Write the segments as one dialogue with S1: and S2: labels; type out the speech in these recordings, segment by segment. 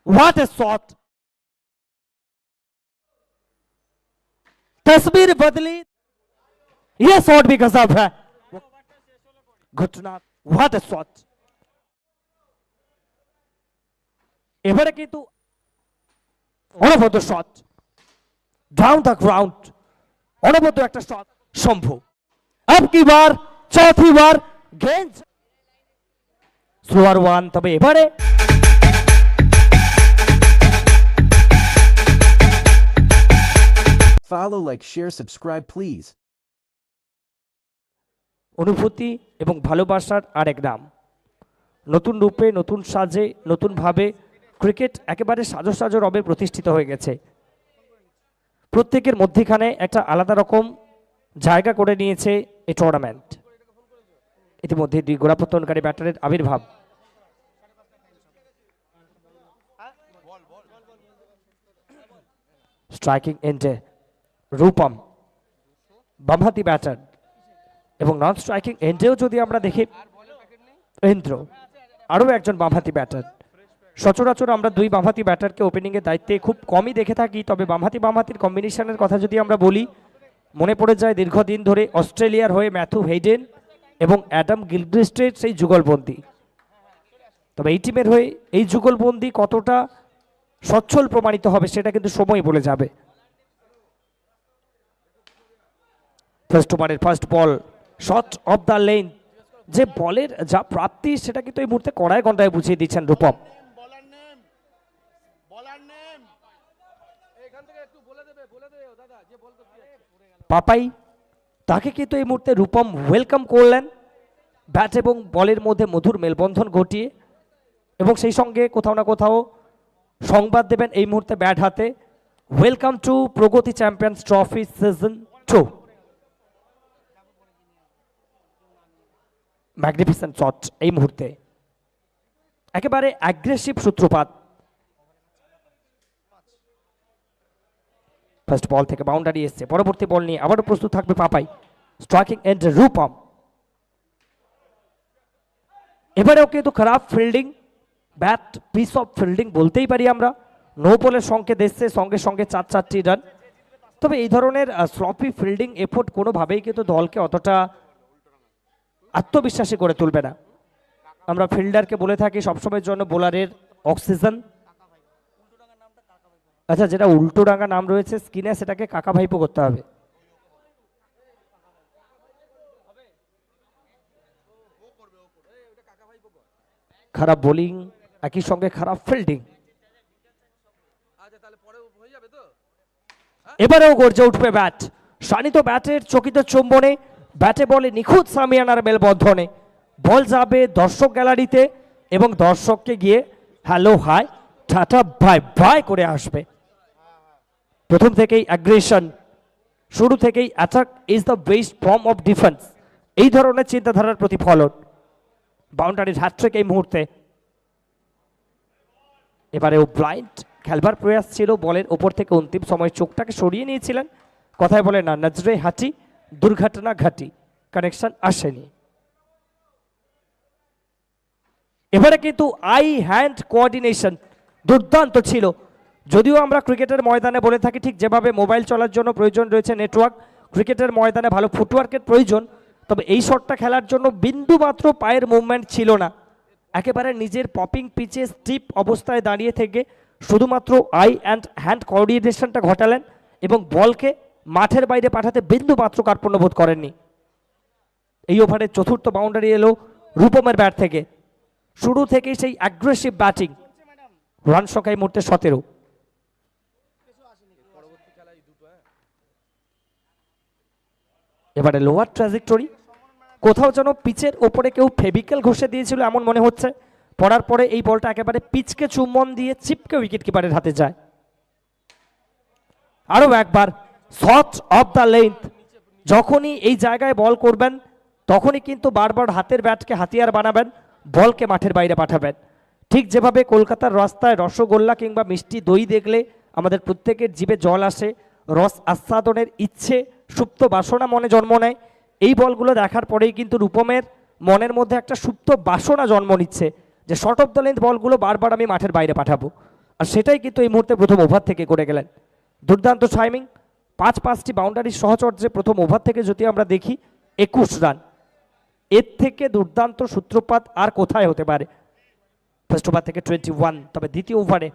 S1: What a shot! तस्वीर बदली, ये शॉट भी गजब है। घटना, what a shot! এবারে কিন্তু অনবদ্য শট, ডাউন দ্য গ্রাউন্ড, অনবদ্য একটা শট শম্ভু। अब की बार चौथी बार गेंद স্লোয়ার ওয়ান, তবে এবারে
S2: Follow, like, share, subscribe, please.
S1: অনুভূতি এবং ভালোবাসার আরেক নাম। নতুন রূপে, নতুন সাজে, নতুনভাবে ক্রিকেট একেবারে সাজো সাজো রবে প্রতিষ্ঠিত হয়ে গেছে। প্রত্যেকের মধ্যেখানে একটা আলাদা রকম জায়গা করে নিয়েছে এই টুর্নামেন্ট। ইতিমধ্যে দুই গোড়াপত্তনকারী ব্যাটারের আবির্ভাব। স্ট্রাইকিং এন্ডে রূপম বামহাতি ব্যাটার, এবং নন স্ট্রাইকিং এন্ডেও যদি আমরা দেখি ইন্দ্র, আরও একজন বামহাতি ব্যাটার। সচরাচর আমরা দুই বামহাতি ব্যাটারকে ওপেনিংয়ের দায়িত্বে খুব কমই দেখে থাকি, তবে বামহাতির কম্বিনেশনের কথা যদি আমরা বলি, মনে পড়ে যায় দীর্ঘদিন ধরে অস্ট্রেলিয়ার হয়ে ম্যাথু হেইডেন এবং অ্যাডাম গিলক্রিস্টের সেই যুগলবন্দি। তবে এই টিমের হয়ে এই যুগলবন্দি কতটা সচ্ছল প্রমাণিত হবে সেটা কিন্তু সময় বলে যাবে। ফার্স্ট ওভারের first ball, shot of the lane, যে বলের যা প্রাপ্তি সেটা কিন্তু এই মুহূর্তে কড়ায় গন্ডায় বুঝিয়ে দিচ্ছেন রূপম। পাপাই, তাকে কিন্তু এই মুহূর্তে রূপম ওয়েলকাম করলেন ব্যাট এবং বলের মধ্যে মধুর মেলবন্ধন ঘটিয়ে, এবং সেই সঙ্গে কোথাও না কোথাও সংবাদ দেবেন এই মুহূর্তে ব্যাট হাতে, welcome to Pragati champions trophy season 2। Magnificent shot এই মুহূর্তে, একেবারে অ্যাগ্রেসিভ সূত্রপাত। ফার্স্ট বল থেকে বাউন্ডারি এসছে, পরবর্তী বল নিয়ে আবারও প্রস্তুত থাকবে পাপাই। স্ট্রাইকিং এন্ড রূপম, এবারেও কিন্তু খারাপ fielding, bat piece of fielding বলতেই পারি আমরা। নো বলের সংকেত এসছে, সঙ্গে সঙ্গে 4-4টি রান। তবে এই ধরনের স্লপি ফিল্ডিং এফোর্ট কোনোভাবেই কিন্তু দলকে অতটা আত্মবিশ্বাসী করে তুলবে না। আমরা ফিল্ডারকে বলে থাকি সবসময়ের জন্য বোলারের অক্সিজেন। আচ্ছা, যেটা উল্টো ডাঙ্গা নাম রয়েছে স্ক্রিনে, সেটাকে কাকা ভাইপো করতে হবে। খারাপ বোলিং, একই সঙ্গে খারাপ ফিল্ডিং। এবারেও গর্জে উঠবে ব্যাট, শানিত ব্যাটের চকিত চুম্বনে, ব্যাটে বলে নিখুঁত সামিয়ানার মেলবন্ধনে। বল যাবে দর্শক গ্যালারিতে এবং দর্শককে গিয়ে hello hi tata bye bye করে আসবে। প্রথম থেকেই অ্যাগ্রেশন, শুরু থেকেই attack is the best form of defence, এই ধরনের চিন্তাধারার প্রতিফলন। বাউন্ডারির হ্যাট্রিক এই মুহূর্তে। এবারেও ব্লাইন্ড খেলবার প্রয়াস ছিল, বলের ওপর থেকে অন্তিম সময় চোখটাকে সরিয়ে নিয়েছিলেন। কথায় বলে না নজরে হাঁটি দুর্ঘটনা ঘাটি, কানেকশন আসেনি। এবারে কিন্তু আই হ্যান্ড কোঅর্ডিনেশন দুর্দান্ত ছিল। যদিও আমরা ক্রিকেটের ময়দানে বলে থাকি ঠিক যেভাবে মোবাইল চলার জন্য প্রয়োজন রয়েছে নেটওয়ার্ক, ক্রিকেটের ময়দানে ভালো ফুটওয়ার্কের প্রয়োজন, তবে এই শটটা খেলার জন্য বিন্দু মাত্র পায়ের মুভমেন্ট ছিল না। একেবারে নিজের পপিং পিচে স্টিপ অবস্থায় দাঁড়িয়ে থেকে শুধুমাত্র আই অ্যান্ড হ্যান্ড কোঅর্ডিনেশনটা ঘটালেন এবং বলকে মাঠের বাইরে পাঠাতে বিন্দু মাত্র কার্পণ্য বোধ করেননি। এই ওভারের চতুর্থ বাউন্ডারি এলো রূপমের ব্যাট থেকে। শুরু থেকেই সেই অ্যাগ্রেসিভ ব্যাটিং, রান সংখ্যা এই মুহূর্তে 17। এবারে লোয়ার ট্র্যাজেক্টরি, কোথাও যেন পিচের ওপরে কেউ ফেভিক্যাল ঘষে দিয়েছিল এমন মনে হচ্ছে। পড়ার পরে এই বলটা একেবারে পিচকে চুম্বন দিয়ে চিপকে উইকেট কিপারের হাতে যায়। আরও একবার শট অফ দ্য লেন্থ, যখনই এই জায়গায় বল করবেন তখনই কিন্তু বারবার হাতের ব্যাটকে হাতিয়ার বানাবেন, বলকে মাঠের বাইরে পাঠাবেন। ঠিক যেভাবে কলকাতার রাস্তায় রসগোল্লা কিংবা মিষ্টি দই দেখলে আমাদের প্রত্যেকের জিভে জল আসে, রস আস্বাদনের ইচ্ছে সুপ্ত বাসনা মনে জন্ম নেয়, এই বলগুলো দেখার পরেই কিন্তু রূপমের মনের মধ্যে একটা সুপ্ত বাসনা জন্ম নিচ্ছে যে শর্ট অফ দ্য লেন্থ বলগুলো বারবার আমি মাঠের বাইরে পাঠাবো। আর সেটাই কিন্তু এই মুহূর্তে প্রথম ওভার থেকে করে গেলেন। দুর্দান্ত টাইমিং, 5টি বাউন্ডারির সহচর্যে প্রথম ওভার থেকে যদি আমরা দেখি 21 রান, এর থেকে দুর্দান্ত সূত্রপাত আর কোথায় হতে পারে। ফার্স্ট ওভার থেকে 21, তবে দ্বিতীয় ওভারে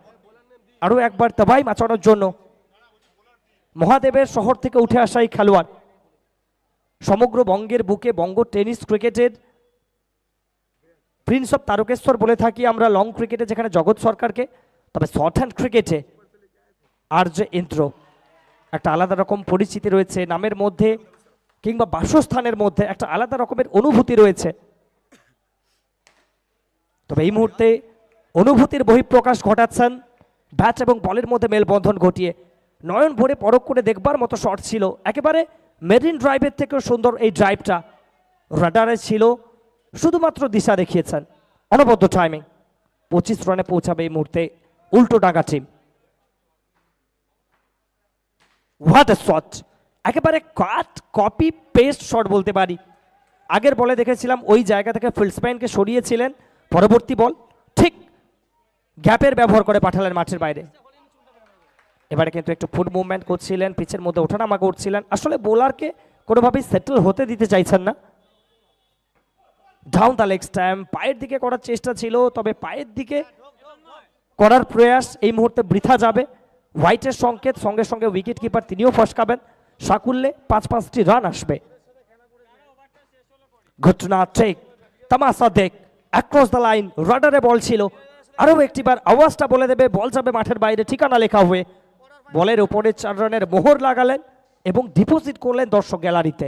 S1: আরও একবার তবাই মাচানোর জন্য মহাদেবের শহর থেকে উঠে আসা এই খেলোয়াড়, সমগ্র বঙ্গের বুকে বঙ্গ টেনিস ক্রিকেটের প্রিন্স অফ তারকেশ্বর বলে থাকি আমরা লং ক্রিকেটে যেখানে জগৎ সরকারকে, তবে শর্ট হ্যান্ড ক্রিকেটে আর যে ইন্দ্র, একটা আলাদা রকম পরিচিতি রয়েছে নামের মধ্যে কিংবা বাসস্থানের মধ্যে, একটা আলাদা রকমের অনুভূতি রয়েছে। তবে এই মুহূর্তে অনুভূতির বহিঃপ্রকাশ ঘটাচ্ছেন ব্যাট এবং বলের মধ্যে মেলবন্ধন ঘটিয়ে। নয়ন ভরে পরখ করে দেখবার মতো শট ছিল, একেবারে মেরিন ড্রাইভের থেকেও সুন্দর এই ড্রাইভটা রাডারে ছিল, শুধুমাত্র দিশা দেখিয়েছেন। অনবদ্য টাইমিং, 25 রানে পৌঁছাবে এই মুহূর্তে উল্টো ডাঙ্গা টিম। হোয়াট এ শট, একেবারে কাট কপি পেস্ট শট বলতে পারি। আগের বলে দেখেছিলাম ওই জায়গা থেকে ফিল্ডসম্যানকে সরিয়েছিলেন, পরবর্তী বল ঠিক গ্যাপের ব্যবহার করে পাঠালেন মাঠের বাইরে। এবারে কিন্তু একটু ফুট মুভমেন্ট করছিলেন, পিচের মধ্যে ওঠানামা করছিলেন, আসলে বোলারকে কোনোভাবেই সেটেল হতে দিতে চাইছেন না। ডাউন দ্য লেগ স্ট্যাম্প, পায়ের দিকে করার চেষ্টা ছিল, তবে পায়ের দিকে করার প্রয়াস এই মুহূর্তে বৃথা যাবে। হোয়াইটের সংকেত, সঙ্গে সঙ্গে উইকেট কিপার তিনিও ফসকাবেন, সাকুল্যে 5টি রান আসবে। ঘটনা ঠিক, তামাশা দেখ, অ্যাক্রস দ্য লাইন, রাডারে বল ছিল, আরও একটিবার আওয়াজটা বলে দেবে বল যাবে মাঠের বাইরে, ঠিকানা লেখা হয়ে। বলের উপরে 4 রানের মোহর লাগালেন এবং ডিপোজিট করলেন দর্শক গ্যালারিতে।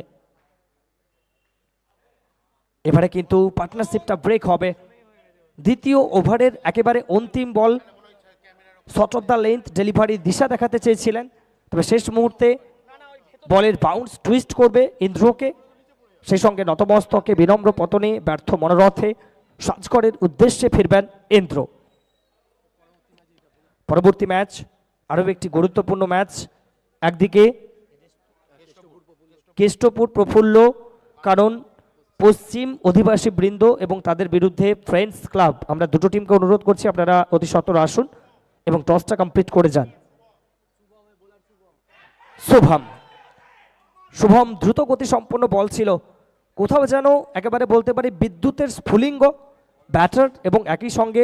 S1: এবারে কিন্তু পার্টনারশিপটা ব্রেক হবে। দ্বিতীয় ওভারের একেবারে অন্তিম ball, short of the length delivery দিশা দেখাতে চেয়েছিলেন, তবে শেষ মুহূর্তে বলের বাউন্স টুইস্ট করবে ইন্দ্রকে, সেই সঙ্গে নতমস্তকে বিনম্র পতনে ব্যর্থ মনোরথে সাজগড়ের উদ্দেশ্যে ফিরবেন ইন্দ্র। পরবর্তী ম্যাচ আরও একটি গুরুত্বপূর্ণ ম্যাচ, একদিকে কেষ্টপুর প্রফুল্ল, কারণ পশ্চিম অধিবাসী বৃন্দ এবং তাদের বিরুদ্ধে ফ্রেন্ডস ক্লাব। আমরা দুটো টিমকে অনুরোধ করছি আপনারা অতি সত্বর আসুন এবং টসটা কমপ্লিট করে যান। শুভম দ্রুত গতি সম্পন্ন বল ছিল, কোথাও যেন একেবারে বলতে পারি বিদ্যুতের স্ফুলিঙ্গ ব্যাটার, এবং একই সঙ্গে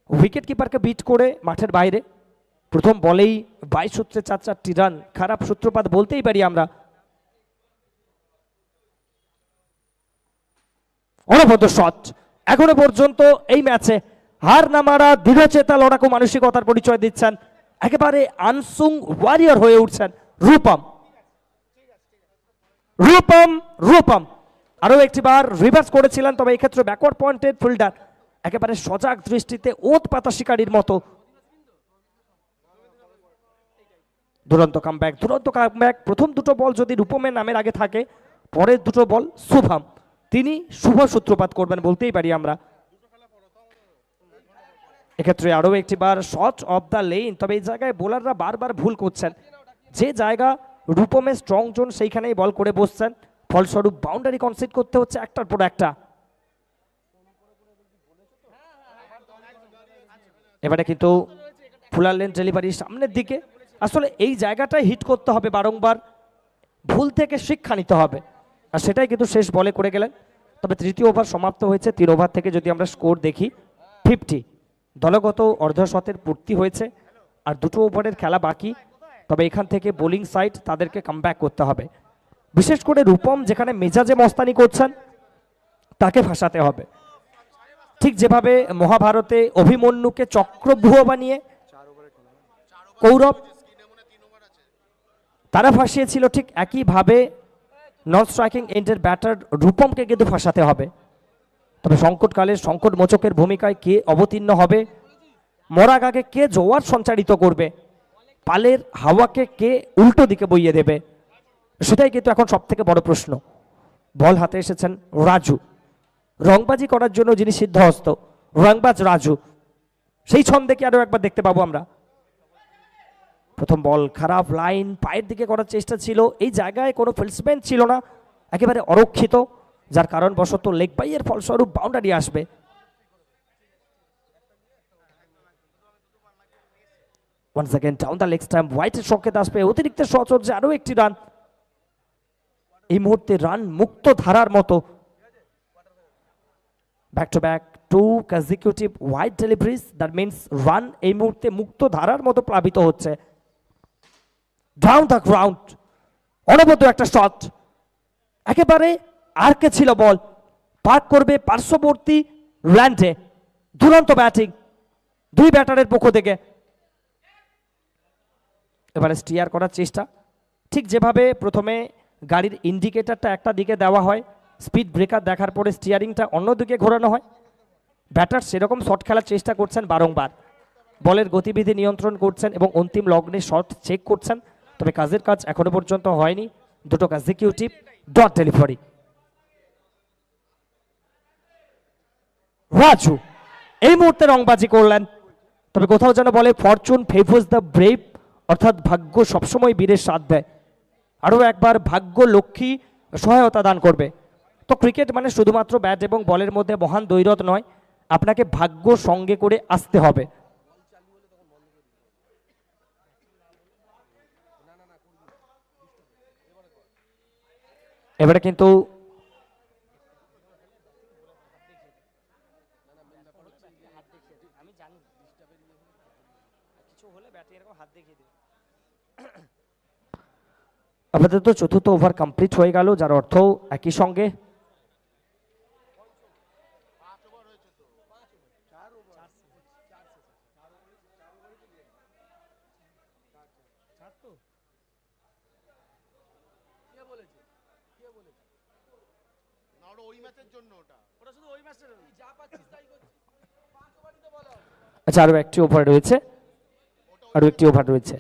S1: উইকেট কিপারকে বিট করে মাঠের বাইরে। প্রথম বলেই 22 সূত্রে 4টি রান, খারাপ সূত্রপাত বলতেই পারি আমরা। অনবদ্য শট, এখনো পর্যন্ত এই ম্যাচে হার না মারা দৃঢ়চেতা লড়াকু মানসিকতার পরিচয় দিচ্ছেন, একেবারে আনসুং ওয়ারিয়র হয়ে উঠছেন রূপম। আরো একটিবার রিভার্স করেছিলেন, তবে এক্ষেত্রে ব্যাকওয়ার্ড পয়েন্টেড ফিল্ডার একেবারে সজাগ দৃষ্টিতে ওত পাতা শিকারীর মতো। দুরন্ত কামব্যাক। প্রথম দুটো বল যদি রূপমের নামের আগে থাকে, পরের দুটো বল শুভম, তিনি শুভ সূত্রপাত করবেন বলতেই পারি আমরা। এক্ষেত্রে আরো একটিবার শট অফ দ্য লেন, তবে এই জায়গায় বোলাররা বারবার ভুল করছেন, যে জায়গা রূপমের স্ট্রং জোন সেইখানেই বল করে বসছেন, ফলস্বরূপ বাউন্ডারি কনসিড করতে হচ্ছে একটার পর একটা। এবারে কিন্তু ফুলার লেন ডেলিভারি সামনের দিকে, আসলে এই জায়গাটায় হিট করতে হবে বারংবার, ভুল থেকে শিক্ষা নিতে হবে, আর সেটাই কিন্তু শেষ বলে করে গেলেন। তবে তৃতীয় ওভার সমাপ্ত হয়েছে, 3 ওভার থেকে যদি আমরা স্কোর দেখি 50, দলগত অর্ধশতের পূর্তি হয়েছে, আর 2 ওভারের খেলা বাকি। তবে এখান থেকে বোলিং সাইড তাদেরকে কামব্যাক করতে হবে, বিশেষ করে রূপম যেখানে মেজাজে মস্তানি করছেন তাকে ফাঁসাতে হবে, ঠিক যেভাবে মহাভারতে অভিমন্যুকে চক্রব্যূহ বানিয়ে কৌরব তারা ফাঁসিয়েছিল, ঠিক একইভাবে নন স্ট্রাইকিং এন্ডের ব্যাটার রূপমকে কিন্তু ফাঁসাতে হবে। তবে সংকটকালে সংকট মোচকের ভূমিকায় কে অবতীর্ণ হবে, মরাগাকে কে জোয়ার সঞ্চারিত করবে, পালের হাওয়াকে কে উল্টো দিকে বইয়ে দেবে, সেটাই কিন্তু এখন সব থেকে বড় প্রশ্ন। বল হাতে এসেছেন রাজু, রংবাজি করার জন্য যিনি সিদ্ধহস্ত, রংবাজ রাজু, সেই ছন্দে কি আরো একবার দেখতে পাবো আমরা। প্রথম বল খারাপ লাইন, পায়ের দিকে করার চেষ্টা ছিল, এই জায়গায় কোনো ফিল্ডসম্যান ছিল না, একেবারে অরক্ষিত, যার কারণবশত লেগ বাইয়ের ফলস্বরূপ বাউন্ডারি আসবে। Once again down the leg stump, হোয়াইটের সংকেত আসবে অতিরিক্ত সচর্যে আরও একটি রান। এই মুহূর্তে রান মুক্ত ধারার মতো। Back to back 2 consecutive white deliveries, that means run এই মুহূর্তে মুক্ত ধারার মতো প্লাবিত হচ্ছে। ডাউন দ্য গ্রাউন্ড, অনবদ্য একটা শট, একেবারে আর কে ছিল বল, পার্ক করবে পার্শ্ববর্তী ল্যান্ডে। দুরন্ত ব্যাটিং দুই ব্যাটারের পক্ষ থেকে। এবারে স্টিয়ার করার চেষ্টা, ঠিক যেভাবে প্রথমে গাড়ির ইন্ডিকেটরটা একটা দিকে দেওয়া হয়, স্পিড ব্রেকার দেখার পরে স্টিয়ারিংটা অন্যদিকে ঘোরানো হয়। ব্যাটার সেরকম শট খেলার চেষ্টা করছেন বারংবার, বলের গতিবিধি নিয়ন্ত্রণ করছেন এবং অন্তিম লগ্নে শট চেক করছেন, তবে কাজের কাজ এখনো পর্যন্ত হয়নি। দুটো কনজিকিউটিভ ডট ডেলিভারি। রাজু এই মুহূর্তে রংবাজি করলেন, তবে কোথাও যেন বলে ফরচুন ফেভার্স দ্য ব্রেভ, অর্থাৎ ভাগ্য সবসময় বীরের সাথ দেয়। আরও একবার ভাগ্য লক্ষ্মী সহায়তা দান করবে। তো ক্রিকেট মানে শুধুমাত্র ব্যাট এবং বলের মধ্যে মহান দ্বৈরথ নয়, আপনাকে ভাগ্য সঙ্গে করে আসতে হবে। এবারে কিন্তু আপাতত চতুর্থ ওভার কমপ্লিট হয়ে গেল, যার অর্থ একই সঙ্গে আচ্ছা আরো একটি ওভার রয়েছে, আরো একটি ওভার রয়েছে,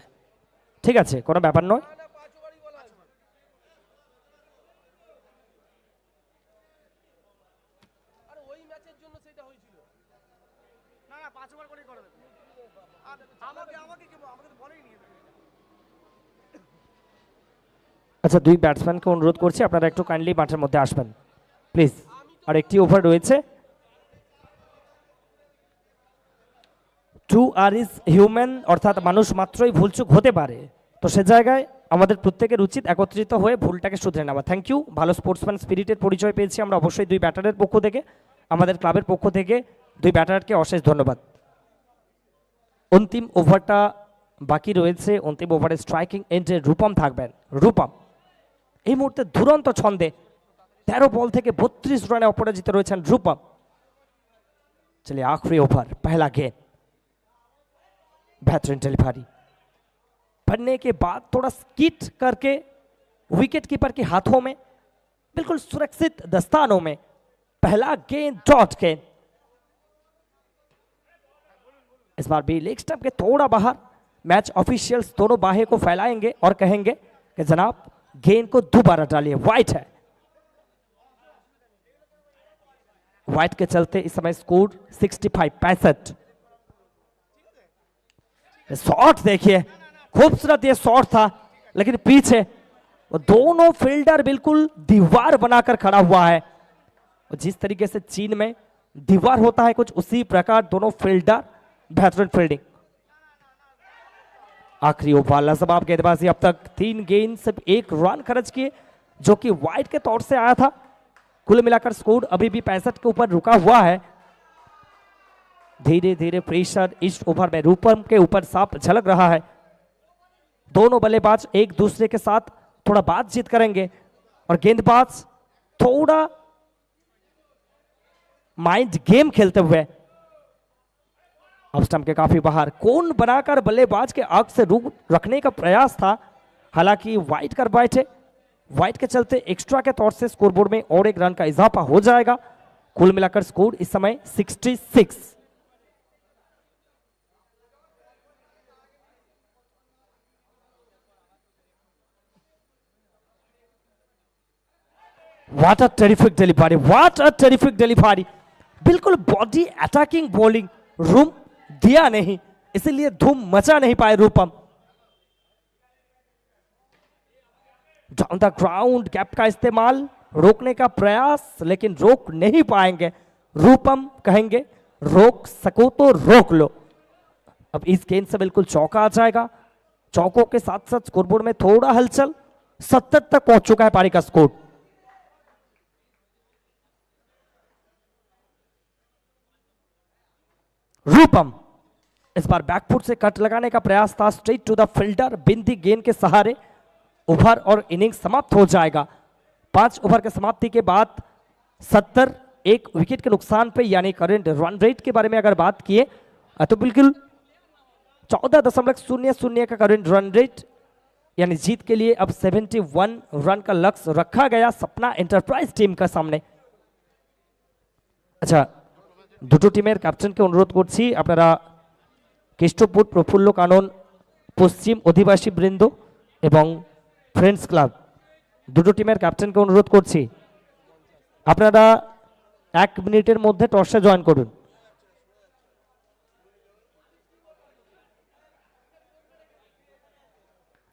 S1: ঠিক আছে কোনো ব্যাপার নয়। আচ্ছা দুই ব্যাটসম্যানকে অনুরোধ করছি আপনারা একটু কাইন্ডলি মাঠের মধ্যে আসবেন প্লিজ। আর একটি ওভার রয়েছে। টু আর ইজ হিউম্যান, অর্থাৎ মানুষ মাত্রই ভুলচুক হতে পারে, তো সে জায়গায় আমাদের প্রত্যেকের উচিত একত্রিত হয়ে ভুলটাকে শুধরে নেওয়া। থ্যাংক ইউ, ভালো স্পোর্টসম্যান স্পিরিটের পরিচয় পেয়েছি আমরা অবশ্যই দুই ব্যাটারের পক্ষ থেকে, আমাদের ক্লাবের পক্ষ থেকে দুই ব্যাটারকে অশেষ ধন্যবাদ। অন্তিম ওভারটা বাকি রয়েছে, অন্তিম ওভারে স্ট্রাইকিং এন্ডে রূপম থাকবেন। রূপম এই মুহূর্তে দুরন্ত ছন্দে 13 বল থেকে 32 রানে অপরাজিত রয়েছেন রূপম। चलिए आखिरी ओवर पहला गेंद, बेहतरीन डिलीवरी पड़ने के बाद थोड़ा स्किट करके विकेट कीपर के हाथों में बिल्कुल सुरक्षित दस्तानों में पहला गेंद डॉट गेंद। इस बार भी लेग स्टंप के थोड़ा बाहर, मैच ऑफिशियल्स दोनों बाहें को फैलाएंगे और कहेंगे कि जनाब गेंद को दोबारा डालिए। वाइट है, वाइट के चलते इस समय स्कोर 65। शॉट देखिए खूबसूरत ये शॉट था, लेकिन पीछे वो दोनों फील्डर बिल्कुल दीवार बनाकर खड़ा हुआ है। और जिस तरीके से चीन में दीवार होता है कुछ उसी प्रकार दोनों फील्डर, बेहतरीन फील्डिंग। आखिरी ओवर लाजवाब गेंदबाजी, अब तक 3 गेंद सिर्फ 1 रन खर्च किए, जो कि वाइट के तौर से आया था। कुल मिलाकर स्कोर अभी भी 65 के ऊपर रुका हुआ है। धीरे धीरे प्रेशर इस ओवर में रूपम के ऊपर साफ झलक रहा है। दोनों बल्लेबाज एक दूसरे के साथ थोड़ा बातचीत करेंगे और गेंदबाज थोड़ा माइंड गेम खेलते हुए अब स्टंप के काफी बाहर कोन बनाकर बल्लेबाज के आंख से रूप रखने का प्रयास था, हालांकि वाइट कर बैठे। वाइट के चलते एक्स्ट्रा के तौर से स्कोरबोर्ड में और 1 रन का इजाफा हो जाएगा। कुल मिलाकर स्कोर इस समय 66। What a terrific delivery! What a terrific delivery! बिल्कुल बॉडी अटैकिंग बॉलिंग, रूम दिया नहीं, इसलिए धूम मचा नहीं पाए रूपम। डाउन द ग्राउंड गैप का इस्तेमाल, रोकने का प्रयास, लेकिन रोक नहीं पाएंगे। रूपम कहेंगे रोक सको तो रोक लो। अब इस गेंद से बिल्कुल चौका आ जाएगा। चौकों के साथ साथ स्कोरबोर्ड में थोड़ा हलचल, 70 तक पहुंच चुका है पारी का स्कोर। रूपम इस बार बैकफुट से कट लगाने का प्रयास था, स्ट्रेट टू द फील्डर, बिंदी गेंद के सहारे ओवर और इनिंग समाप्त हो जाएगा। 5 ओवर के समाप्ति के बाद 70, एक विकेट के नुकसान पे, यानी करंट रन रेट के बारे में अगर बात किए तो बिल्कुल 14.00 का करंट रन रेट, यानी जीत के लिए अब 71 रन का लक्ष्य रखा गया सपना एंटरप्राइज टीम का सामने। अच्छा, দুটো টিমের ক্যাপ্টেনকে অনুরোধ করছি আপনারা কেষ্টপুর প্রফুল্ল কানন পশ্চিম অধিবাসী বৃন্দ এবং ফ্রেন্ডস ক্লাব, দুটো টিমের ক্যাপ্টেনকে অনুরোধ করছি আপনারা 1 মিনিটের মধ্যে টসে জয়েন করুন।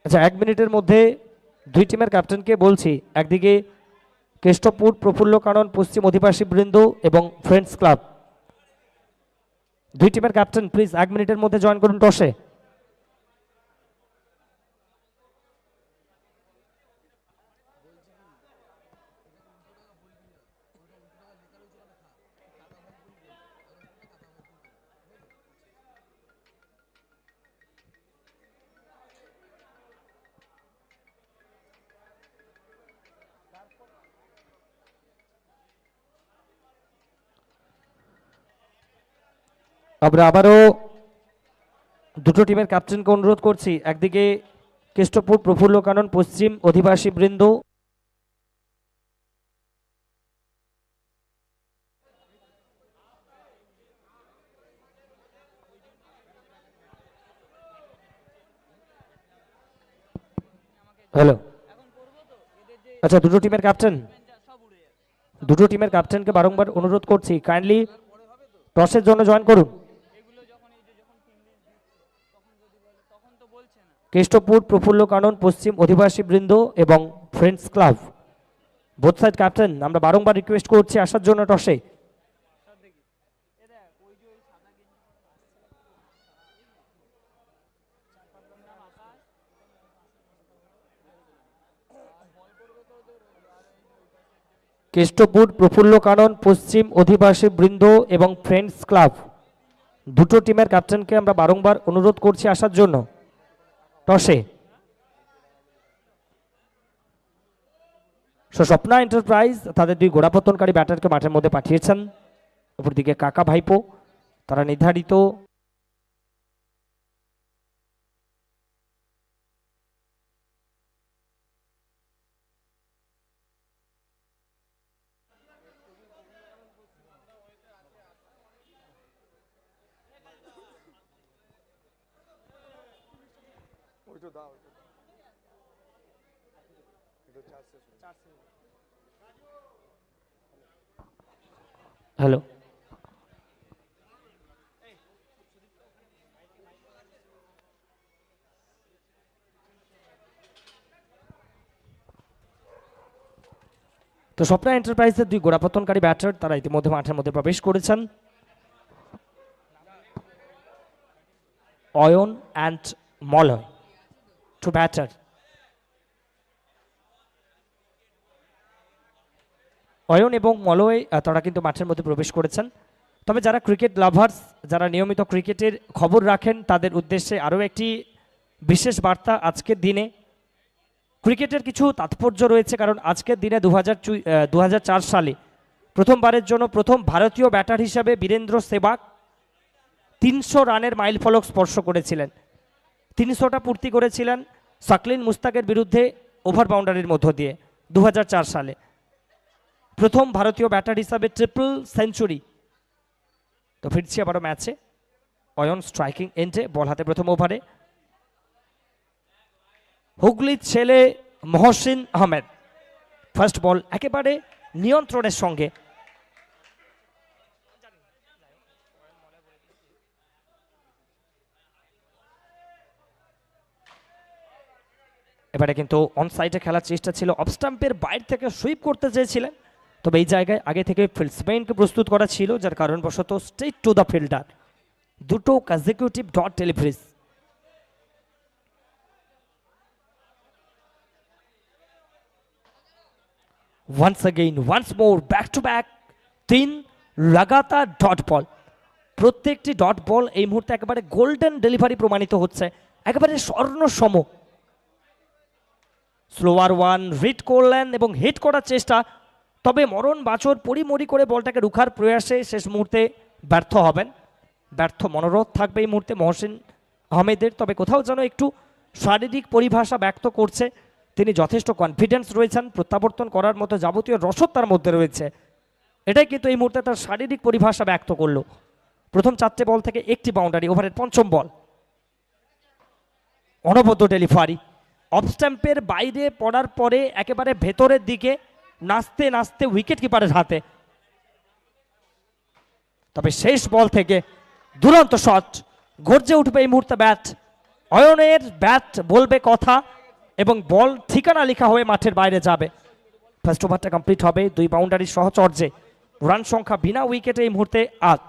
S1: আচ্ছা, 1 মিনিটের মধ্যে দুই টিমের ক্যাপ্টেনকে বলছি, একদিকে কেষ্টপুর প্রফুল্ল কানন পশ্চিম অধিবাসী বৃন্দ এবং ফ্রেন্ডস ক্লাব, দুই টিমের ক্যাপ্টেন প্লিজ 1 মিনিটের মধ্যে জয়েন করুন টসে। আমরা আবারও দুটো টিমের ক্যাপ্টেনকে অনুরোধ করছি, একদিকে কেষ্টপুর প্রফুল্ল কানন পশ্চিম অধিবাসী বৃন্দ হ্যালো, আচ্ছা দুটো টিমের ক্যাপ্টেনকে বারংবার অনুরোধ করছি কাইন্ডলি টসের জন্য জয়েন করুন। কেষ্টপুর প্রফুল্ল কানন পশ্চিম অধিবাসী বৃন্দ এবং friends club, both side captain আমরা বারংবার রিকোয়েস্ট করছি আসার জন্য টসে। কেষ্টপুর প্রফুল্ল কানন পশ্চিম অধিবাসী বৃন্দ এবং ফ্রেন্ডস ক্লাব, দুটো টিমের ক্যাপ্টেনকে আমরা বারংবার অনুরোধ করছি আসার জন্য টসে। স্বপ্না এন্টারপ্রাইজ তাদের দুই গোড়াপত্তনকারী ব্যাটারকে মাঠের মধ্যে পাঠিয়েছেন। অপরদিকে কাকা ভাইপো তারা নির্ধারিত হ্যালো, তো স্বপ্না এন্টারপ্রাইজের দুই গোড়াপত্তনকারী ব্যাটার তারা ইতিমধ্যে মাঠের মধ্যে প্রবেশ করেছেন। Ayan and Malay two batter. Ayan এবং মলয় তারা কিন্তু মাঠের মধ্যে প্রবেশ করেছেন। তবে যারা ক্রিকেট লাভার্স, যারা নিয়মিত ক্রিকেটের খবর রাখেন, তাদের উদ্দেশ্যে আরও একটি বিশেষ বার্তা। আজকের দিনে ক্রিকেটের কিছু তাৎপর্য রয়েছে, কারণ আজকের দিনে 2004 সালে প্রথমবারের জন্য প্রথম ভারতীয় ব্যাটার হিসাবে বীরেন্দ্র সেবাগ 300 রানের মাইল ফলক স্পর্শ করেছিলেন। 300টা পূর্তি করেছিলেন সাকলিন মুস্তাকের বিরুদ্ধে ওভার বাউন্ডারির মধ্য দিয়ে 2004 সালে। প্রথম ভারতীয় ব্যাটার হিসাবে ট্রিপল সেঞ্চুরি। তো ফিরছি আবারও ম্যাচে। অয়ন স্ট্রাইকিং এন্ডে, বল হাতে প্রথম ওভারে। হুগলির ছেলে মহসিন আহমেদ, ফার্স্ট বল একেবারে নিয়ন্ত্রণের সঙ্গে। এবারে কিন্তু অন সাইডে খেলার চেষ্টা ছিল, অফ স্টাম্পের বাইরে থেকে সুইপ করতে চেয়েছিলেন, তবে এই জায়গায় আগে থেকে ফিল্ডসম্যানকে প্রস্তুত করা ছিল, যার কারণবশত স্ট্রেট টু দ্য ফিল্ডার। দুটো consecutive dot deliveries. once again, once more, back to back, 3 লাগাতার ডট বল। প্রত্যেকটি ডট বল এই মুহূর্তে একেবারে গোল্ডেন ডেলিভারি প্রমাণিত হচ্ছে, একেবারে স্বর্ণ সম। স্লোয়ার ওয়ান রিড করলেন এবং হিট করার চেষ্টা, তবে মরণ বাছর পরিমরি করে বলটাকে রুখার প্রয়াসে শেষ মুহূর্তে ব্যর্থ হবেন। ব্যর্থ মনোরথ থাকবে এই মুহূর্তে মহসিন আহমেদের, তবে কোথাও যেন একটু শারীরিক পরিভাষা ব্যক্ত করছে তিনি যথেষ্ট কনফিডেন্স রয়েছেন, প্রত্যাবর্তন করার মতো যাবতীয় রসদ তার মধ্যে রয়েছে, এটাই কিন্তু এই মুহূর্তে তার শারীরিক পরিভাষা ব্যক্ত করলো। প্রথম 4টে বল থেকে একটি বাউন্ডারি, ওভারের পঞ্চম বল, অনবদ্য ডেলিভারি, অফ স্ট্যাম্পের বাইরে পড়ার পরে একেবারে ভেতরের দিকে নাচতে নাচতে উইকেট কিপারের হাতে। তবে শেষ বল থেকে দুরন্ত শট, গর্জে উঠবে এই মুহূর্তে ব্যাট, অয়নের ব্যাট বলবে কথা এবং বল ঠিকানা লেখা হয়ে মাঠের বাইরে যাবে। ফার্স্ট ওভারটা কমপ্লিট হবে 2 বাউন্ডারি সহচর্যে। রান সংখ্যা বিনা উইকেটে এই মুহূর্তে আজ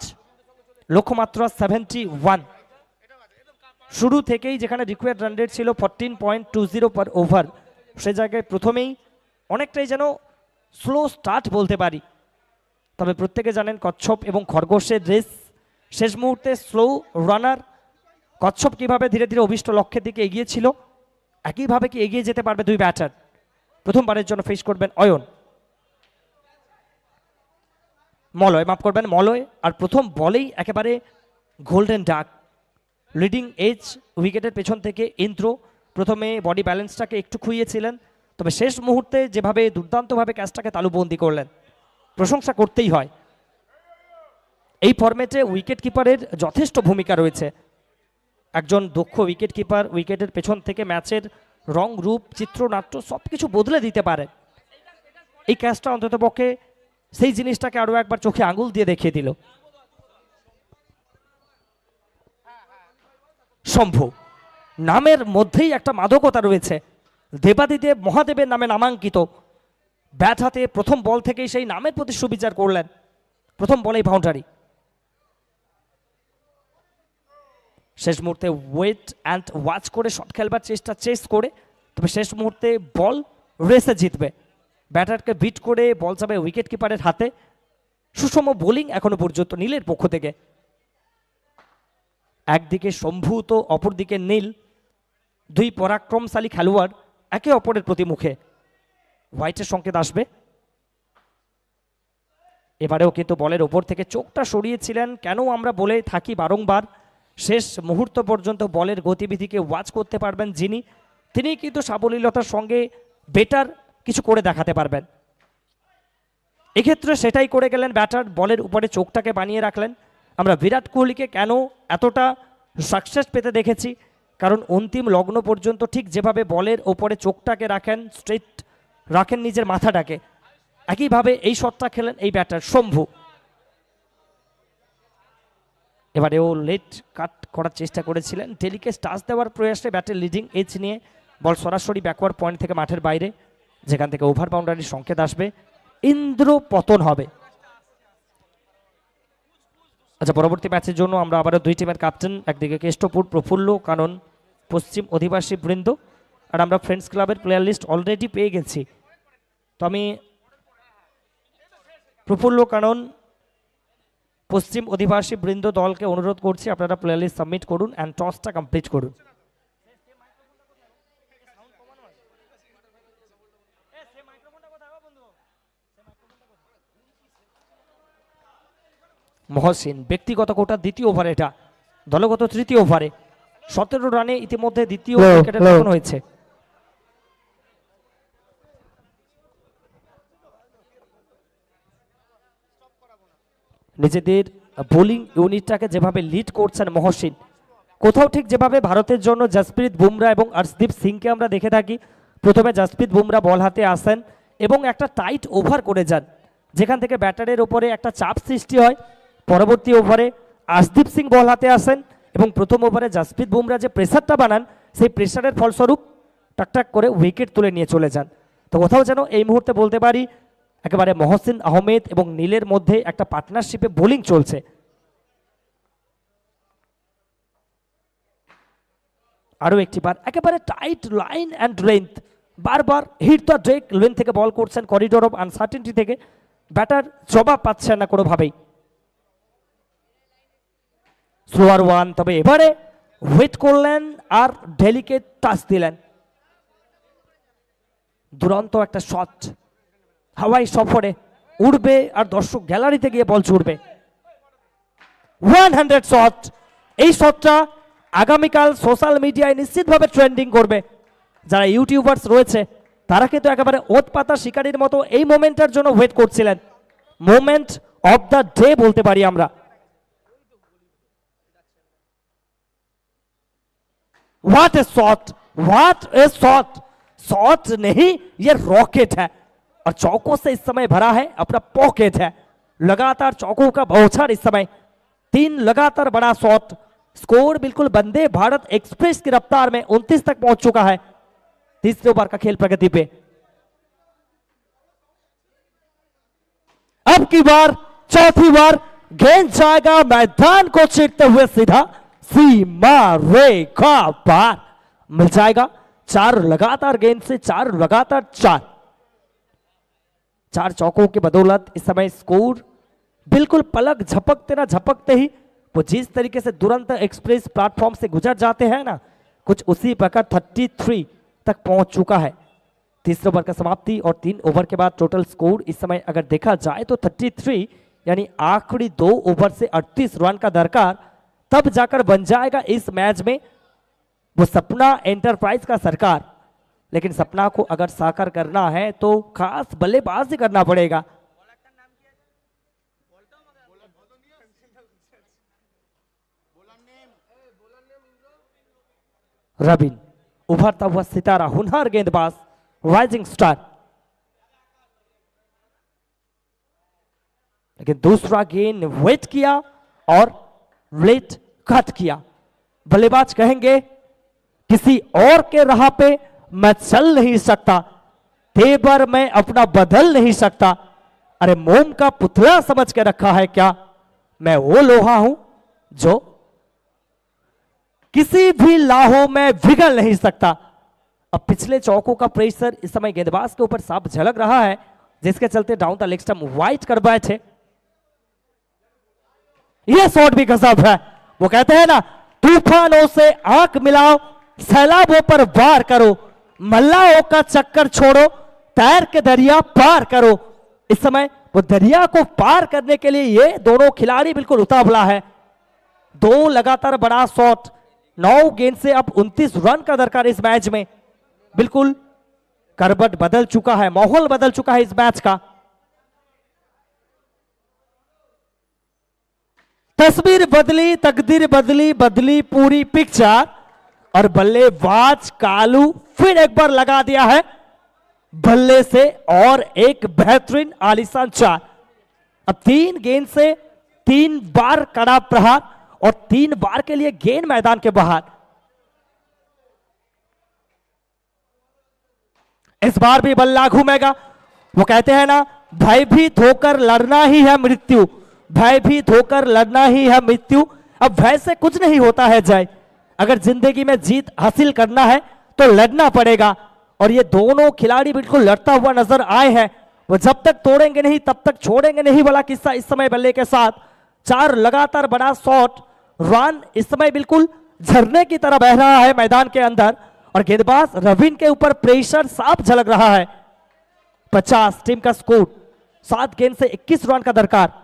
S1: লক্ষ্যমাত্রা 71। শুরু থেকেই যেখানে রিকোয়ার্ড রান রেট ছিল 14.20 পার ওভার, সে জায়গায় প্রথমেই অনেকটাই যেন স্লো স্টার্ট বলতে পারি। তবে প্রত্যেকে জানেন কচ্ছপ এবং খরগোশের রেস, শেষ মুহূর্তে স্লো রানার কচ্ছপ কিভাবে ধীরে ধীরে অভিষ্ট লক্ষ্যের দিকে এগিয়েছিল, একইভাবে কি এগিয়ে যেতে পারবে 2 ব্যাটার। প্রথমবারের জন্য ফেস করবেন অয়ন, মলয় মাফ করবেন মলয়, আর প্রথম বলেই একেবারে গোল্ডেন ডাক, লিডিং এজ উইকেটের পেছন থেকে ইন্দ্র। প্রথমে বডি ব্যালেন্সটাকে একটু খুইয়েছিলেন, তবে শেষ মুহূর্তে যেভাবে দুর্দান্তভাবে ক্যাচটাকে তালুবন্দি করলেন, প্রশংসা করতেই হয়। এই ফরম্যাটে উইকেট কিপারের যথেষ্ট ভূমিকা রয়েছে। একজন দক্ষ উইকেট কিপার উইকেটের পেছন থেকে ম্যাচের রং রূপ চিত্রনাট্য সব কিছু বদলে দিতে পারে। এই ক্যাচটা অন্ততপক্ষে সেই জিনিসটাকে আরও একবার চোখে আঙুল দিয়ে দেখিয়ে দিল। শম্ভু নামের মধ্যেই একটা মাদকতা রয়েছে, দেবাদিদেব মহাদেবের নামে নামাঙ্কিত। ব্যাট হাতে প্রথম বল থেকেই সেই নামের প্রতি সুবিচার করলেন, প্রথম বলেই বাউন্ডারি। শেষ মুহূর্তে ওয়েট অ্যান্ড ওয়াচ করে শট খেলবার চেষ্টা চেস করে, তবে শেষ মুহূর্তে বল রেসে জিতবে, ব্যাটারকে বিট করে বল যাবে উইকেট কিপারের হাতে। সুষম বোলিং এখনো পর্যন্ত নীলের পক্ষ থেকে, একদিকে শম্ভু তো অপরদিকে নীল, 2 পরাক্রমশালী খেলোয়াড় একে অপরের প্রতি মুখে। হোয়াইটের সংকেত আসবে, এবারেও কিন্তু বলের ওপর থেকে চোখটা সরিয়েছিলেন। কেন আমরা বলে থাকি বারংবার, শেষ মুহূর্ত পর্যন্ত বলের গতিবিধিকে ওয়াচ করতে পারবেন যিনি, তিনি কিন্তু সাবলীলতার সঙ্গে বেটার কিছু করে দেখাতে পারবেন। এক্ষেত্রে সেটাই করে গেলেন ব্যাটার, বলের উপরে চোখটাকে বানিয়ে রাখলেন। আমরা বিরাট কোহলিকে কেন এতটা সাকসেস পেতে দেখেছি, কারণ অন্তিম লগ্ন পর্যন্ত ঠিক যেভাবে বলের ওপরে চোখটাকে রাখেন, স্ট্রেট রাখেন নিজের মাথাটাকে, একইভাবে এই শটটা খেলেন এই ব্যাটার শম্ভু। এবারেও লেট কাট করার চেষ্টা করেছিলেন, টেলিকে টাচ দেওয়ার প্রয়াসে ব্যাটের লিডিং এজ নিয়ে বল সরাসরি ব্যাকওয়ার্ড পয়েন্ট থেকে মাঠের বাইরে, যেখান থেকে ওভার বাউন্ডারির সংকেত আসবে, ইন্দ্র পতন হবে। আচ্ছা, পরবর্তী ম্যাচের জন্য আমরা আবারও 2 টিমের ক্যাপ্টেন, একদিকে কেষ্টপুর প্রফুল্ল কানন পশ্চিম অধিবাসী বৃন্দ, আর আমরা ফ্রেন্ডস ক্লাবের প্লেয়ার লিস্ট অলরেডি পেয়ে গেছি। তো আমি প্রফুল্ল কানন পশ্চিম অধিবাসী বৃন্দ দলকে অনুরোধ করছি আপনারা প্লেয়ার লিস্ট সাবমিট করুন অ্যান্ড টসটা কমপ্লিট করুন। মহসিন ব্যক্তিগত কোটা 2য় ওভারে, এটা দলগত 3য় ওভারে, 17 রানে ইতিমধ্যে 2য় উইকেটের পতন হয়েছে। নিজেদের বোলিং ইউনিটটাকে যেভাবে লিড করছেন মহসিন, কোথাও ঠিক যেভাবে ভারতের জন্য জসপ্রীত বুমরা এবং হর্ষদীপ সিংকে আমরা দেখে থাকি, প্রথমে জসপ্রীত বুমরা বল হাতে আসেন এবং একটা টাইট ওভার করে যান, যেখান থেকে ব্যাটারের ওপরে একটা চাপ সৃষ্টি হয়। পরবর্তী ওভারে হর্ষদীপ সিং বল হাতে আসেন এবং প্রথম ওভারে জসপ্রীত বুমরা যে প্রেসারটা বানান, সেই প্রেসারের ফলস্বরূপ টাকটাক করে উইকেট তুলে নিয়ে চলে যান। তো কোথাও যেন এই মুহূর্তে বলতে পারি একেবারে মহসিন আহমেদ এবং নীলের মধ্যে একটা পার্টনারশিপে বোলিং চলছে। আরো একটি বার একেবারে টাইট লাইন অ্যান্ড লেন্থ, বারবার হিট দ্য ডেক লেন থেকে বল করছেন, করিডোর অফ আনসার্টেনটি থেকে ব্যাটার জবাব পাচ্ছেন না কোনোভাবেই। স্লোয়ার ওয়ান, তবে এবারে ওয়েট করলেন আর ডেলিকে টাচ দিলেন। দুরন্ত একটা শট, হাওয়াই সফরে উড়বে আর দর্শক গ্যালারিতে গিয়ে বল ছুড়বে। 100 শট, এই শটটা আগামীকাল সোশ্যাল মিডিয়ায় নিশ্চিতভাবে ট্রেন্ডিং করবে। যারা ইউটিউবার্স রয়েছে তারা কিন্তু একেবারে ওত পাতা শিকারীর মতো এই মোমেন্টের জন্য ওয়েট করছিলেন। মোমেন্ট অফ দ্য ডে বলতে পারি আমরা। What A shot, what A shot, shot नहीं ये रॉकेट है और चौकों से इस समय भरा है अपना पॉकेट है। लगातार चौकों का बौछार इस समय, 3 लगातार बड़ा शॉट, स्कोर बिल्कुल वंदे भारत एक्सप्रेस की रफ्तार में 29 तक पहुंच चुका है। तीसरे ओवर का खेल प्रगति पे। अब की बार चौथी बार गेंद जाएगा मैदान को चीरते हुए सीधा सीमा रेखा पार, मिल जाएगा 4 लगातार गेंद से 4 लगातार 4 चौकों की बदौलत इस समय स्कोर बिल्कुल पलक झपकते ना झपकते ही वो जिस तरीके से दुरंत एक्सप्रेस प्लेटफॉर्म से गुजर जाते हैं ना, कुछ उसी प्रकार 33 तक पहुंच चुका है। तीसरे ओवर का समाप्ति और 3 ओवर के बाद टोटल स्कोर इस समय अगर देखा जाए तो 33, यानी आखिरी 2 ओवर से 38 रन का दरकार, तब जाकर बन जाएगा इस मैच में वो सपना एंटरप्राइज का सरकार। लेकिन सपना को अगर साकार करना है तो खास बल्लेबाजी करना पड़ेगा। रबिन उभरता हुआ सितारा, हुनर गेंदबाज, राइजिंग स्टार। लेकिन दूसरा गेंद वेट किया और लेट कट किया। बल्लेबाज कहेंगे किसी और के राह पे मैं चल नहीं सकता, तेवर मैं अपना बदल नहीं सकता। अरे मोम का पुतला समझ के रखा है क्या, मैं वो लोहा हूं जो किसी भी लाहों में पिघल नहीं सकता। अब पिछले चौकों का प्रेशर इस समय गेंदबाज के ऊपर साफ झलक रहा है, जिसके चलते down the leg stump wide कर बैठे। यह शॉट भी गजब है। वो कहते हैं ना, तूफानों से आंख मिलाओ, सैलाबों पर वार करो, मल्लाहों का चक्कर छोड़ो, तैर के दरिया पार करो। इस समय वो दरिया को पार करने के लिए ये दोनों खिलाड़ी बिल्कुल उतावला है। 2 लगातार बड़ा शॉट, 9 गेंद से अब 29 रन का दरकार इस मैच में। बिल्कुल करवट बदल चुका है, माहौल बदल चुका है इस मैच का। तस्वीर बदली, तकदीर बदली, बदली पूरी पिक्चर। और बल्लेबाज कालू फिर एक बार लगा दिया है बल्ले से और एक बेहतरीन आलीशान 4। अब 3 गेंद से 3 बार कड़ा प्रहार और 3 बार के लिए गेंद मैदान के बाहर। इस बार भी बल्ला घूमेगा। वो कहते हैं ना, भयभीत होकर लड़ना ही है मृत्यु, भयभीत होकर लड़ना ही है मृत्यु। अब भय से कुछ नहीं होता है जय, अगर जिंदगी में जीत हासिल करना है तो लड़ना पड़ेगा। और ये दोनों खिलाड़ी बिल्कुल लड़ता हुआ नजर आए हैं। वो जब तक तोड़ेंगे नहीं तब तक छोड़ेंगे नहीं वाला किस्सा इस समय बल्ले के साथ। 4 लगातार बड़ा शॉट, रन इस समय बिल्कुल झरने की तरह बह रहा है मैदान के अंदर। और गेंदबाज रविन के ऊपर प्रेशर साफ झलक रहा है। 50 टीम का स्कोर, 7 गेंद से 21 रन का दरकार।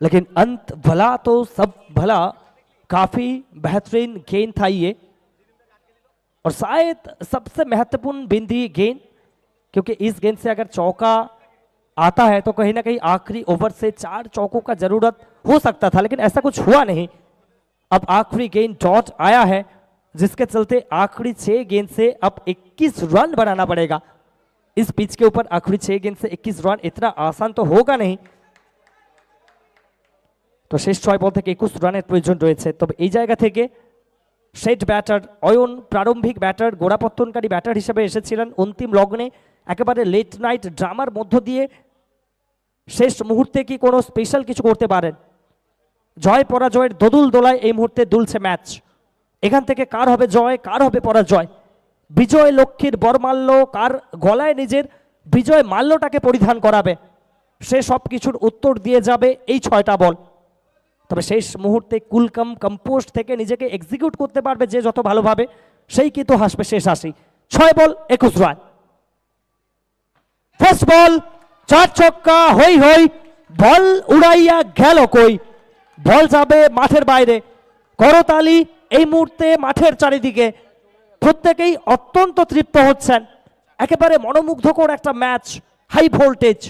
S1: लेकिन अंत भला तो सब भला, काफी बेहतरीन गेंद था ये। और शायद सबसे महत्वपूर्ण बिंदी गेंद, क्योंकि इस गेंद से अगर चौका आता है तो कहीं ना कहीं आखिरी ओवर से 4 चौकों का जरूरत हो सकता था, लेकिन ऐसा कुछ हुआ नहीं। अब आखिरी गेंद डॉट आया है, जिसके चलते आखिरी 6 गेंद से अब 21 रन बनाना पड़ेगा। इस पिच के ऊपर आखिरी 6 गेंद से 21 रन इतना आसान तो होगा नहीं। তো শেষ 6 বল থেকে 21 রানের প্রয়োজন রয়েছে। তবে এই জায়গা থেকে সেট ব্যাটার অয়ন প্রারম্ভিক ব্যাটার গোড়াপত্তনকারী ব্যাটার হিসেবে এসেছিলেন অন্তিম লগ্নে, একেবারে লেট নাইট ড্রামার মধ্য দিয়ে শেষ মুহূর্তে কি কোনো স্পেশাল কিছু করতে পারেন? জয় পরাজয়ের দোদুল দোলায় এই মুহূর্তে দুলছে ম্যাচ। এখান থেকে কার হবে জয়, কার হবে পরাজয়? বিজয় লক্ষ্মীর বরমাল্য কার গলায় নিজের বিজয় মাল্যটাকে পরিধান করাবে, সে সব কিছুর উত্তর দিয়ে যাবে এই 6টা বল। তবে শেষ মুহূর্তে কুলকাম কম্পোস্ট থেকে নিজেকে এক্সিকিউট করতে পারবে যে যত ভালোভাবে, সেই কিন্তু হাসবে শেষ হাসি। 6 বল 21 রান। ফার্স্ট বল 4 ছক্কা, হই হই, বল উড়াইয়া গেল কই, বল যাবে মাঠের বাইরে। করতালি এই মুহূর্তে মাঠের চারিদিকে, প্রত্যেকেই অত্যন্ত তৃপ্ত হচ্ছেন। একেবারে মনোমুগ্ধকর একটা match, high voltage.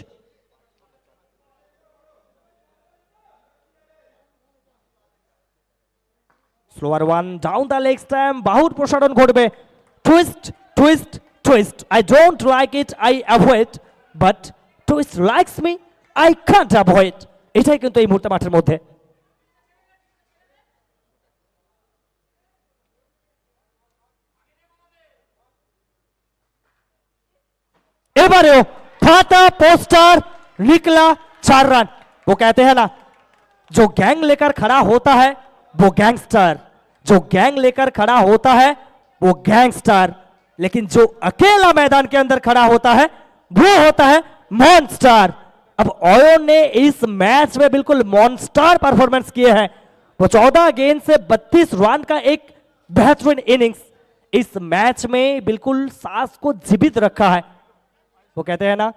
S1: Slower one down the leg stump, বাহুর প্রসারণ ঘটবে। Twist twist twist, I don't like it, I avoid, but twist likes me, I can't avoid. এটাই কিন্তু এই মুহূর্তে মাঠের মধ্যে। एबारे फाटा पोस्टर निकला 4 रन। वो कहते हैं ना, जो गैंग लेकर खड़ा होता है वो गैंगस्टर, जो गैंग लेकर खड़ा होता है वो गैंगस्टर, लेकिन जो अकेला मैदान के अंदर खड़ा होता है वो होता है मॉन्स्टर। अब ऑयन ने इस मैच में बिल्कुल मॉन्स्टर परफॉर्मेंस किए हैं। वो 14 गेंद से 32 रन का एक बेहतरीन इनिंग्स इस मैच में बिल्कुल सांस को जीवित रखा है। वो कहते हैं ना,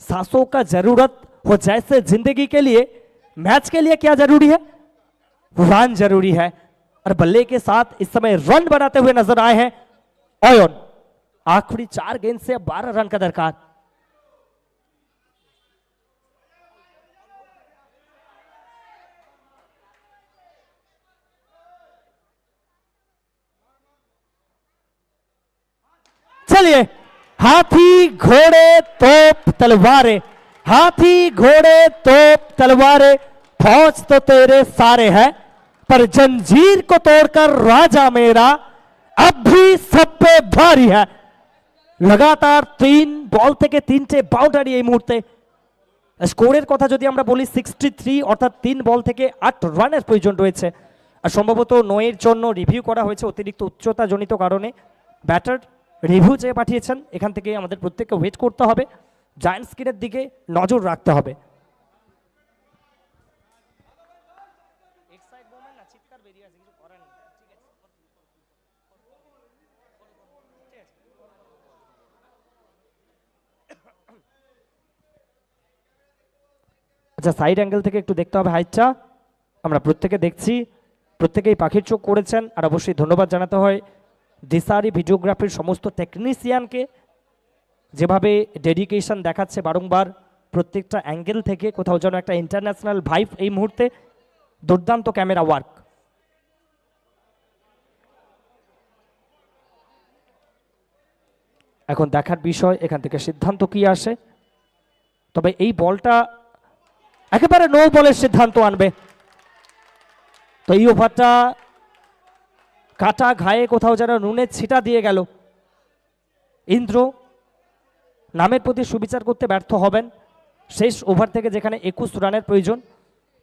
S1: सांसों का जरूरत हो जैसे जिंदगी के लिए, मैच के लिए क्या जरूरी है? रन जरूरी है। और बल्ले के साथ इस समय रन बनाते हुए नजर आए हैं ऑयन। आखिरी 4 गेंद से अब 12 रन का दरकार। चलिए, हाथी घोड़े तोप तलवारें, हाथी घोड़े तोप तलवारें, फौज तो तेरे सारे है, पर जंजीर को तोड़कर राजा मेरा अब भी सब पे भारी है। लगातार 3 বল থেকে 3টে বাউন্ডারি এই মুহূর্তে। স্কোরের কথা যদি আমরা বলি 63, অর্থাৎ 3 বল থেকে 8 রানের প্রয়োজন রয়েছে। আর সম্ভবত নয়ের জন্য রিভিউ করা হয়েছে অতিরিক্ত উচ্চতা জনিত কারণে। ব্যাটার রিভিউ চেয়ে পাঠিয়েছেন, এখান থেকে আমাদের প্রত্যেককে ওয়েট করতে হবে, জায়ান্ট স্ক্রিনের দিকে নজর রাখতে হবে। আচ্ছা, সাইড অ্যাঙ্গেল থেকে একটু দেখতে হবে হাইটটা। আমরা প্রত্যেকে দেখছি, প্রত্যেকেই পাখির চোখ করেছেন। আর অবশ্যই ধন্যবাদ জানাতে হয় দিশারি ভিডিওগ্রাফির সমস্ত টেকনিশিয়ানকে, যেভাবে ডেডিকেশন দেখাচ্ছে বারংবার প্রত্যেকটা অ্যাঙ্গেল থেকে, কোথাও যেন একটা ইন্টারন্যাশনাল ভাইব এই মুহূর্তে। দুর্দান্ত ক্যামেরা ওয়ার্ক। এখন দেখার বিষয় এখান থেকে সিদ্ধান্ত কি আসে। তবে এই বলটা একেবারে নো বলের সিদ্ধান্ত আনবে। তো এই ওভারটা কাটা ঘায়ে কোথাও যেন নুনের ছিটা দিয়ে গেল। ইন্দ্র নামের প্রতি সুবিচার করতে ব্যর্থ হবেন শেষ ওভার থেকে, যেখানে 21 রানের প্রয়োজন।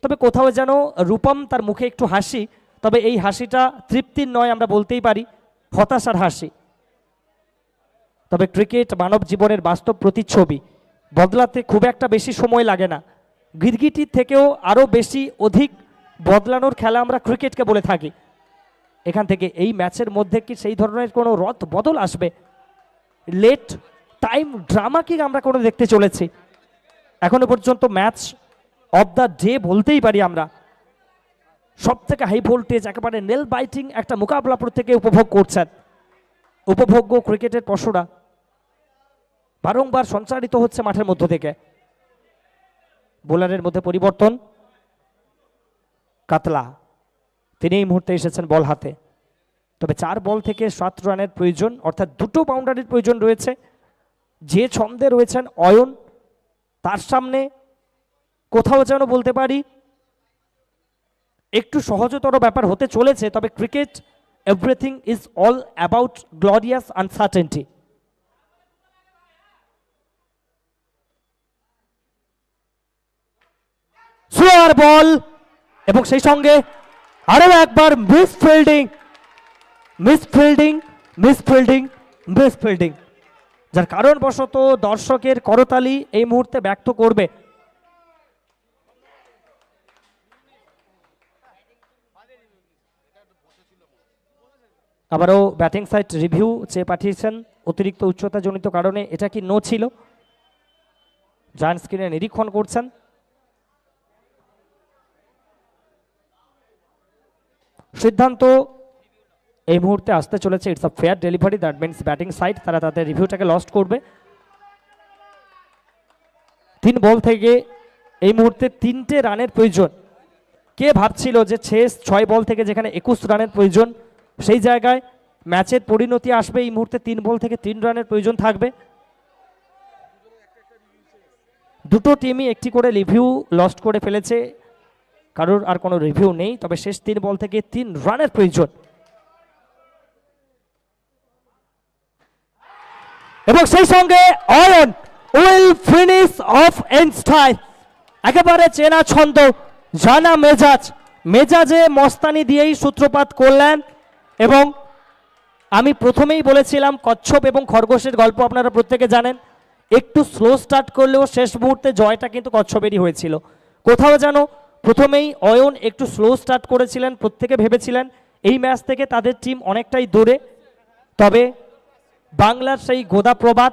S1: তবে কোথাও যেন রূপম তার মুখে একটু হাসি, তবে এই হাসিটা তৃপ্তির নয়, আমরা বলতেই পারি হতাশার হাসি। তবে ক্রিকেট মানব জীবনের বাস্তব প্রতিচ্ছবি, বদলাতে খুব একটা বেশি সময় লাগে না। গিরগিটির থেকেও আরও বেশি অধিক বদলানোর খেলা আমরা ক্রিকেটকে বলে থাকি। এখান থেকে এই ম্যাচের মধ্যে কি সেই ধরনের কোনো রদ বদল আসবে? লেট টাইম ড্রামা কি আমরা কোনো দেখতে চলেছি? এখনো পর্যন্ত ম্যাচ অফ দ্য ডে বলতেই পারি আমরা। সব থেকে হাই ভোল্টেজ, একেবারে নেল বাইটিং একটা মোকাবলা প্রত্যেকে উপভোগ করছেন। উপভোগ্য ক্রিকেটের পশরা বারংবার সঞ্চারিত হচ্ছে মাঠের মধ্য থেকে। বোলারের মধ্যে পরিবর্তন, কাতলা তিনি এই মুহূর্তে এসেছেন বল হাতে। তবে 4 বল থেকে 7 রানের প্রয়োজন, অর্থাৎ 2টো বাউন্ডারির প্রয়োজন রয়েছে। যে ছন্দে রয়েছেন অয়ন, তার সামনে কোথাও যেন বলতে পারি একটু সহজতর ব্যাপার হতে চলেছে, তবে cricket everything is all about glorious uncertainty. Slower বল এবং সেই সঙ্গে আরো একবার miss fielding, miss fielding, miss fielding, miss fielding, যার কারণবশত দর্শকের করতালি এই মুহূর্তে ব্যক্ত করবে। আবারও ব্যাটিং সাইড রিভিউ চেয়ে পাঠিয়েছেন, অতিরিক্ত উচ্চতাজনিত কারণে এটা কি নো ছিল, জায়ান্ট স্ক্রিনে নিরীক্ষণ করছেন। সিদ্ধান্ত এই মুহূর্তে আসতে চলেছে, it's a fair delivery, that means batting side তারা তাদের রিভিউটাকে লস্ট করবে। 3 বল থেকে এই মুহূর্তে 3টে রানের প্রয়োজন। কে ভাবছিল যে শেষ 6 বল থেকে যেখানে 21 রানের প্রয়োজন, সেই জায়গায় ম্যাচের পরিণতি আসবে এই মুহূর্তে 3 বল থেকে 3 রানের প্রয়োজন থাকবে। দুটো টিমই একটি করে রিভিউ লস্ট করে ফেলেছে, কারোর আর কোনো রিভিউ নেই, তবে শেষ 3 বল থেকে 3 রানের প্রয়োজন। এবং সেই সঙ্গে Ayan will finish off and style, একেবারে চেনা ছন্দ, জানা মেজাজ, মেজাজে মস্তানি দিয়েই সূত্রপাত করলেন। এবং আমি প্রথমেই বলেছিলাম কচ্ছপ এবং খরগোশের গল্প আপনারা প্রত্যেকে জানেন, একটু স্লো স্টার্ট করলেও শেষ মুহূর্তে জয়টা কিন্তু কচ্ছপেরই হয়েছিল। কোথাও যেন প্রথমেই অয়ন একটু স্লো স্টার্ট করেছিলেন, প্রত্যেকে ভেবেছিলেন এই ম্যাচ থেকে তাদের টিম অনেকটাই দূরে, তবে বাংলার সেই গোদা প্রবাদ